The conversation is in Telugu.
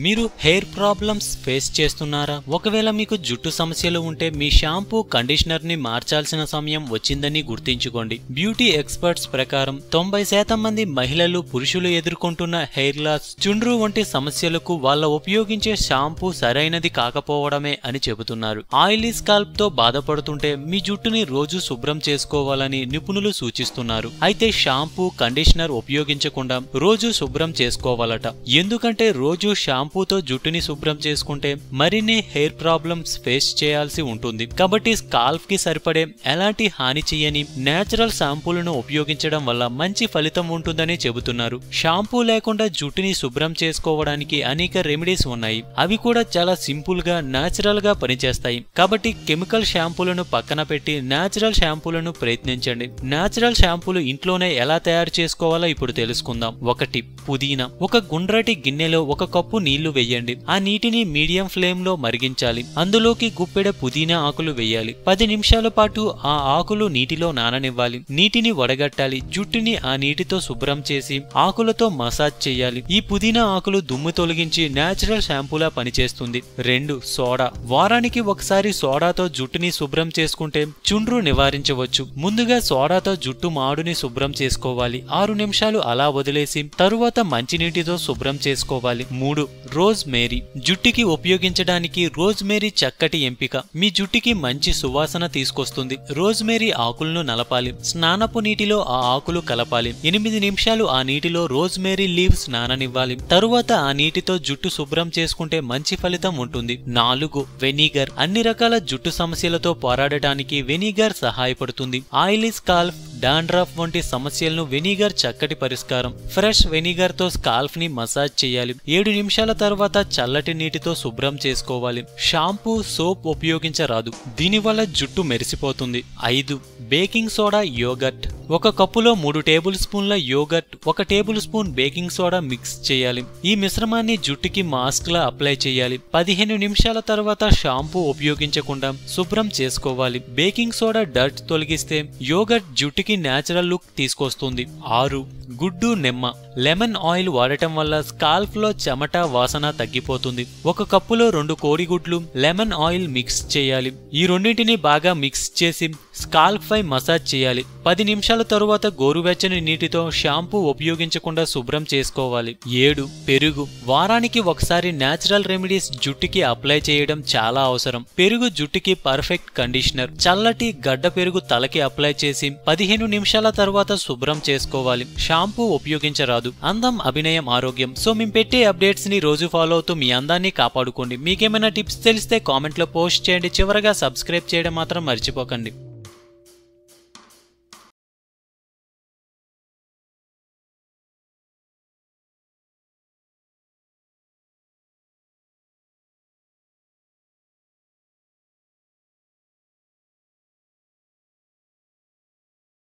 మీరు హెయిర్ ప్రాబ్లమ్స్ ఫేస్ చేస్తున్నారా? ఒకవేళ మీకు జుట్టు సమస్యలు ఉంటే మీ షాంపూ కండిషనర్ ని మార్చాల్సిన సమయం వచ్చిందని గుర్తుంచుకోండి. బ్యూటీ ఎక్స్పర్ట్స్ ప్రకారం 90% మంది మహిళలు పురుషులు ఎదుర్కొంటున్న హెయిర్ లాస్, చుండ్రు వంటి సమస్యలకు వాళ్ళ ఉపయోగించే షాంపూ సరైనది కాకపోవడమే అని చెబుతున్నారు. ఆయిలీ స్కాల్ప్ తో బాధపడుతుంటే మీ జుట్టుని రోజు శుభ్రం చేసుకోవాలని నిపుణులు సూచిస్తున్నారు. అయితే షాంపూ కండిషనర్ ఉపయోగించకుండా రోజు శుభ్రం చేసుకోవాలట. ఎందుకంటే రోజు షాంపూతో జుట్టుని శుభ్రం చేసుకుంటే మరిన్ని హెయిర్ ప్రాబ్లమ్స్ ఫేస్ చేయాల్సి ఉంటుంది. కాబట్టి స్కాల్ప్ కి సరిపడే ఎలాంటి హాని చేయని నేచురల్ షాంపూలను ఉపయోగించడం వల్ల మంచి ఫలితం ఉంటుందని చెబుతున్నారు. షాంపూ లేకుండా జుట్టుని శుభ్రం చేసుకోవడానికి అనేక రెమెడీస్ ఉన్నాయి. అవి కూడా చాలా సింపుల్ గా నేచురల్ గా పనిచేస్తాయి. కాబట్టి కెమికల్ షాంపూలను పక్కన పెట్టి నేచురల్ షాంపూలను ప్రయత్నించండి. నేచురల్ షాంపూలు ఇంట్లోనే ఎలా తయారు చేసుకోవాలో ఇప్పుడు తెలుసుకుందాం. 1. పుదీనా. ఒక గుండ్రటి గిన్నెలో 1 కప్పు నీళ్లు వేయండి. ఆ నీటిని మీడియం ఫ్లేమ్ లో మరిగించాలి. అందులోకి గుప్పెడ పుదీనా ఆకులు వేయాలి. 10 నిమిషాల పాటు ఆ ఆకులు నీటిలో నాననివ్వాలి. నీటిని వడగట్టాలి. జుట్టుని ఆ నీటితో శుభ్రం చేసి ఆకులతో మసాజ్ చేయాలి. ఈ పుదీనా ఆకులు దుమ్ము తొలగించి నేచురల్ షాంపూలా పనిచేస్తుంది. 2. సోడా. వారానికి ఒకసారి సోడాతో జుట్టుని శుభ్రం చేసుకుంటే చుండ్రు నివారించవచ్చు. ముందుగా సోడాతో జుట్టు మాడుని శుభ్రం చేసుకోవాలి. 6 నిమిషాలు అలా వదిలేసి తరువాత మంచినీటితో శుభ్రం చేసుకోవాలి. 3. Rosemary. జుట్టుకి ఉపయోగించడానికి రోజ్ మేరీ చక్కటి ఎంపిక. మీ జుట్టుకి మంచి సువాసన తీసుకొస్తుంది. రోజ్ మేరీ ఆకులను నలపాలి. స్నానపు నీటిలో ఆ ఆకులు కలపాలి. 8 నిమిషాలు ఆ నీటిలో రోజ్ మేరీ లీవ్స్ నాననివ్వాలి. తరువాత ఆ నీటితో జుట్టు శుభ్రం చేసుకుంటే మంచి ఫలితం ఉంటుంది. 4. వెనిగర్. అన్ని రకాల జుట్టు సమస్యలతో పోరాడటానికి వెనిగర్ సహాయపడుతుంది. ఆయిలీ స్కాల్ప్, డాండ్రఫ్ వంటి సమస్యలను వెనిగర్ చక్కటి పరిష్కారం. ఫ్రెష్ వెనిగర్ తో స్కాల్ప్ ని మసాజ్ చేయాలి. 7 నిమిషాల తర్వాత చల్లటి నీటితో శుభ్రం చేసుకోవాలి. షాంపూ, సోప్ ఉపయోగించరాదు. దీనివల్ల జుట్టు మెరిసిపోతుంది. 5. Baking soda, yoghurt. 1 కప్పులో 3 టేబుల్ స్పూన్ల yoghurt, 1 table spoon baking soda mix చేయాలి. ఈ మిశ్రమాన్ని జుట్టుకి మాస్క్ లా అప్లై చేయాలి. 15 నిమిషాల తర్వాత షాంపూ ఉపయోగించకుండా శుభ్రం చేసుకోవాలి. బేకింగ్ సోడా డర్ట్ తొలగిస్తే యోగర్ట్ జుట్టుకి నేచురల్ లుక్ తీసుకొస్తుంది. 6. గుడ్డు, నిమ్మ. లెమన్ ఆయిల్ వాడటం వల్ల స్కాల్ప్ లో చెమట, వాసన తగ్గిపోతుంది. 1 కప్పులో 2 కోడిగుడ్లు, లెమన్ ఆయిల్ మిక్స్ చేయాలి. ఈ రెండింటిని బాగా మిక్స్ చేసి స్కాల్ప్ పై మసాజ్ చేయాలి. 10 నిమిషాల తరువాత గోరువెచ్చని నీటితో షాంపూ ఉపయోగించకుండా శుభ్రం చేసుకోవాలి. 7. పెరుగు. వారానికి ఒకసారి నేచురల్ రెమెడీస్ జుట్టుకి అప్లై చేయడం చాలా అవసరం. పెరుగు జుట్టుకి పర్ఫెక్ట్ కండిషనర్. చల్లటి గడ్డ పెరుగు తలకి అప్లై చేసి 15 నిమిషాల తర్వాత శుభ్రం చేసుకోవాలి. షాంపూ ఉపయోగించరాదు. అందం, అభినయం, ఆరోగ్యం. సో మేము పెట్టే అప్డేట్స్ ని రోజు ఫాలో అవుతూ మీ అందాన్ని కాపాడుకోండి. మీకేమైనా టిప్స్ తెలిస్తే కామెంట్ లో పోస్ట్ చేయండి. చివరగా సబ్స్క్రైబ్ చేయడం మాత్రం మర్చిపోకండి.